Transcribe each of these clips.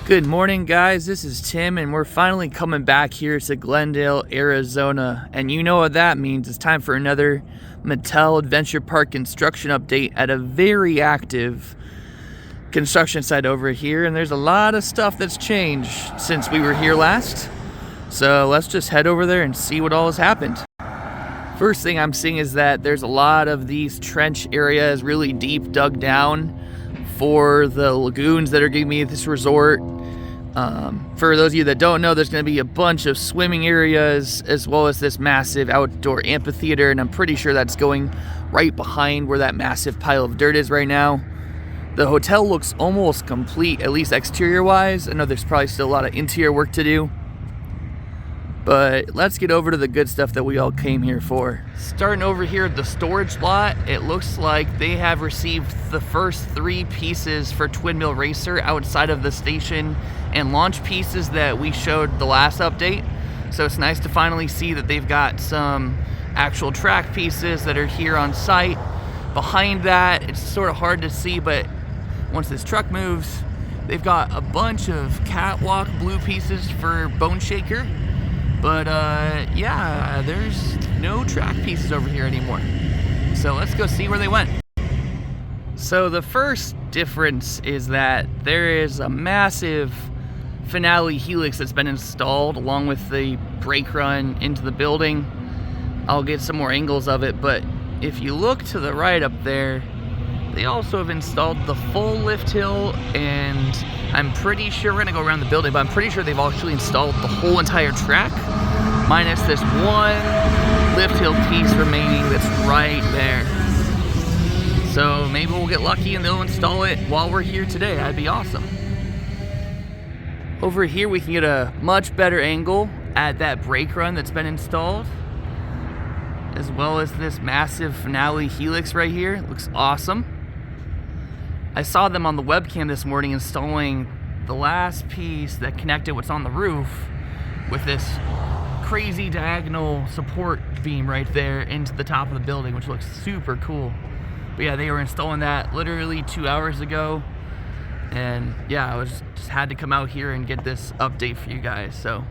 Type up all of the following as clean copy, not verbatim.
Good morning, guys. This is Tim, and we're finally coming back here to Glendale, Arizona. And you know what that means. It's time for another Mattel Adventure Park construction update at a very active construction site over here. And there's a lot of stuff that's changed since we were here last. So let's just head over there and see what all has happened. First thing I'm seeing is that there's a lot of these trench areas really deep dug down for the lagoons that are giving me this resort. For those of you that don't know, there's going to be a bunch of swimming areas as well as this massive outdoor amphitheater, and I'm pretty sure that's going right behind where that massive pile of dirt is right now. The hotel looks almost complete, at least exterior wise. I know there's probably still a lot of interior work to do, but let's get over to the good stuff that we all came here for. Starting over here at the storage lot, it looks like they have received the first 3 pieces for Twin Mill Racer outside of the station and launch pieces that we showed the last update. So it's nice to finally see that they've got some actual track pieces that are here on site. Behind that, it's sort of hard to see, but once this truck moves, they've got a bunch of catwalk blue pieces for Boneshaker. But yeah, there's no track pieces over here anymore. So let's go see where they went. So the first difference is that there is a massive finale helix that's been installed along with the brake run into the building. I'll get some more angles of it, but if you look to the right up there, they also have installed the full lift hill, and I'm pretty sure we're gonna go around the building, but I'm pretty sure they've actually installed the whole entire track, minus this one lift hill piece remaining that's right there. So maybe we'll get lucky and they'll install it while we're here today. That'd be awesome. Over here we can get a much better angle at that brake run that's been installed, as well as this massive finale helix right here. It looks awesome. I saw them on the webcam this morning installing the last piece that connected what's on the roof with this crazy diagonal support beam right there into the top of the building, which looks super cool. But yeah, they were installing that literally 2 hours ago. And yeah, I just had to come out here and get this update for you guys. So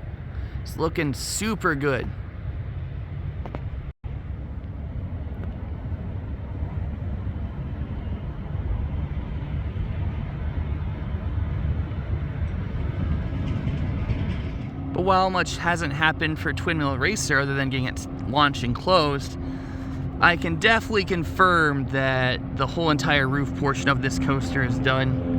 it's looking super good. But while much hasn't happened for Twin Mill Racer other than getting it launched and closed, I can definitely confirm that the whole entire roof portion of this coaster is done.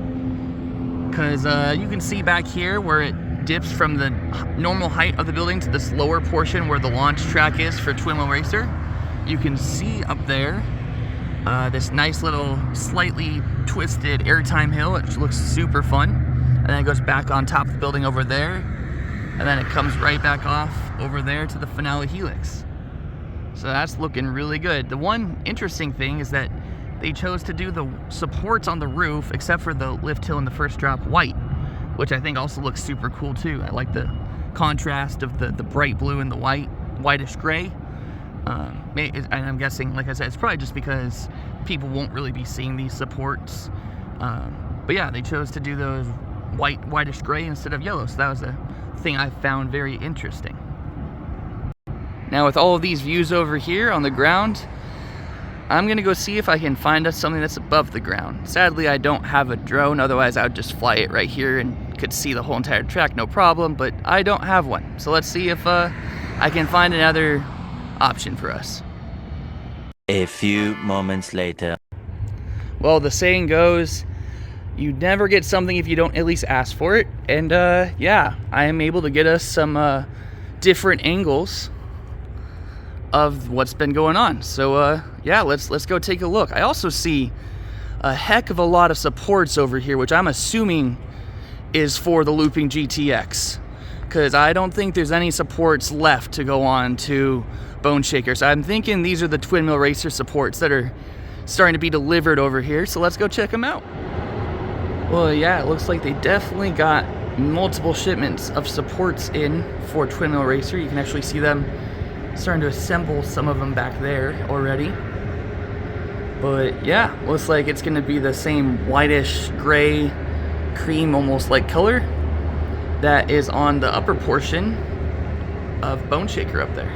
Because you can see back here where it dips from the normal height of the building to this lower portion where the launch track is for Twin Mill Racer. You can see up there this nice little slightly twisted airtime hill, which looks super fun. And then it goes back on top of the building over there. And then it comes right back off over there to the finale helix. So that's looking really good. The one interesting thing is that they chose to do the supports on the roof, except for the lift hill and the first drop, white, which I think also looks super cool too. I like the contrast of the bright blue and the whitish gray. And I'm guessing, like I said, it's probably just because people won't really be seeing these supports. But yeah, they chose to do those whitish gray instead of yellow. So that was a thing I found very interesting. Now with all of these views over here on the ground, I'm gonna go see if I can find us something that's above the ground. Sadly, I don't have a drone, otherwise I would just fly it right here and could see the whole entire track, no problem, but I don't have one. So let's see if I can find another option for us. A few moments later. Well, the saying goes, you never get something if you don't at least ask for it. And yeah, I am able to get us some different angles of what's been going on. So yeah, let's go take a look. I also see a heck of a lot of supports over here, which I'm assuming is for the Looping GTX, because I don't think there's any supports left to go on to Boneshaker. So I'm thinking these are the Twin Mill Racer supports that are starting to be delivered over here. So let's go check them out. Well, yeah, it looks like they definitely got multiple shipments of supports in for Twin Mill Racer. You can actually see them starting to assemble some of them back there already. But yeah, looks like it's going to be the same whitish gray cream almost like color that is on the upper portion of Boneshaker up there.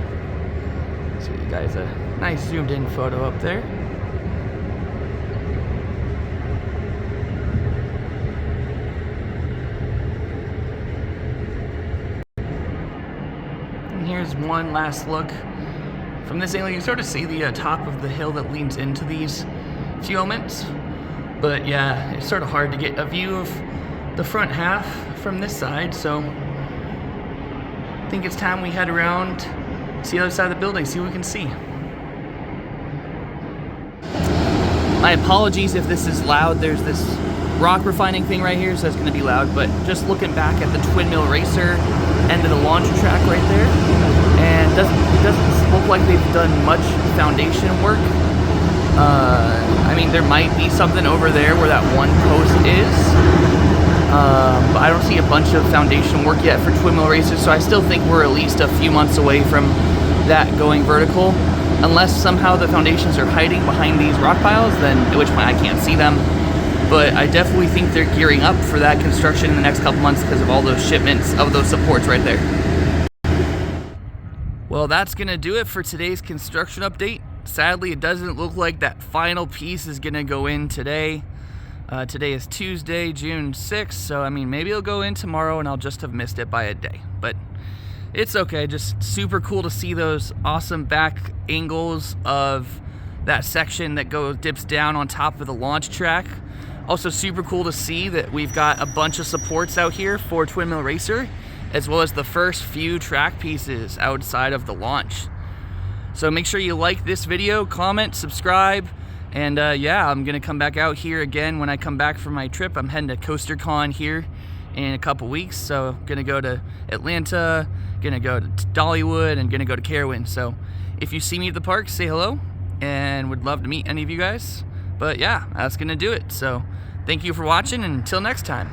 So you guys a nice zoomed in photo up there. And here's one last look. From this angle, you can sort of see the top of the hill that leans into these few elements. But yeah, it's sort of hard to get a view of the front half from this side, so I think it's time we head around, see the other side of the building, see what we can see. My apologies if this is loud. There's this rock refining thing right here, so it's going to be loud, but just looking back at the Twin Mill Racer end of the launch track right there, and it doesn't look like they've done much foundation work. I mean, there might be something over there where that one post is, but I don't see a bunch of foundation work yet for Twin Mill Racers, so I still think we're at least a few months away from that going vertical, unless somehow the foundations are hiding behind these rock piles, then at which point I can't see them. But I definitely think they're gearing up for that construction in the next couple months because of all those shipments of those supports right there. Well, that's gonna do it for today's construction update. Sadly, it doesn't look like that final piece is gonna go in today. Today is Tuesday, June 6th, so I mean, maybe it'll go in tomorrow and I'll just have missed it by a day. But it's okay, just super cool to see those awesome back angles of that section that dips down on top of the launch track. Also super cool to see that we've got a bunch of supports out here for Twin Mill Racer, as well as the first few track pieces outside of the launch. So make sure you like this video, comment, subscribe, and yeah, I'm gonna come back out here again when I come back from my trip. I'm heading to CoasterCon here in a couple weeks, so gonna go to Atlanta, gonna go to Dollywood, and gonna go to Carowin. So if you see me at the park, say hello, and would love to meet any of you guys. But yeah, that's gonna do it. So thank you for watching, and until next time.